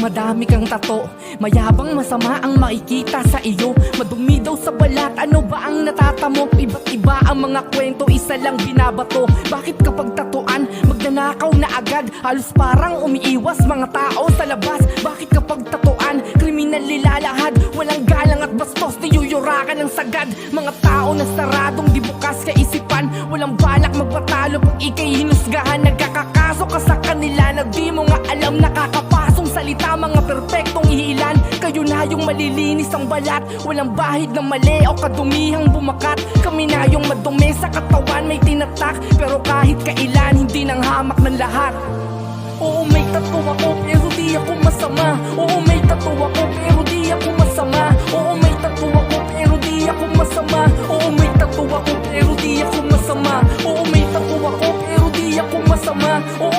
madami kang tato, mayabang masama ang makikita sa iyo. Madumi daw sa balat, ano ba ang natatamo? Iba't iba ang mga kwento, isa lang binabato. Bakit kapag tatuan, magnanakaw na agad? Halos parang umiiwas mga tao sa labas. Bakit kapag tatuan, kriminal nilalahad? Walang galang at bastos, niyuyurakan ng sagad. Mga tao na saradong di bukas kaisipan, walang balak magpatalo pag ika'y hinusgahan. Nagkakakaso ka sa kanila na di mo nga alam. Nakakapasong salita, mga perpektong ihilan. Kayo na yung malilinis ang balat, walang bahid na mali o kadumihang bumakat. Kami na yung madumi sa katawan, may tinatak, pero kahit kailan hindi nang hamak ng lahat. Oo, may tattoo ako pero di ako masama. Oo, may tattoo ako pero di ako masama. Oo, may tattoo ako pero di ako masama. Oo, may tattoo ako pero di ako masama. Oo, may tattoo ako pero di ako masama. Oo,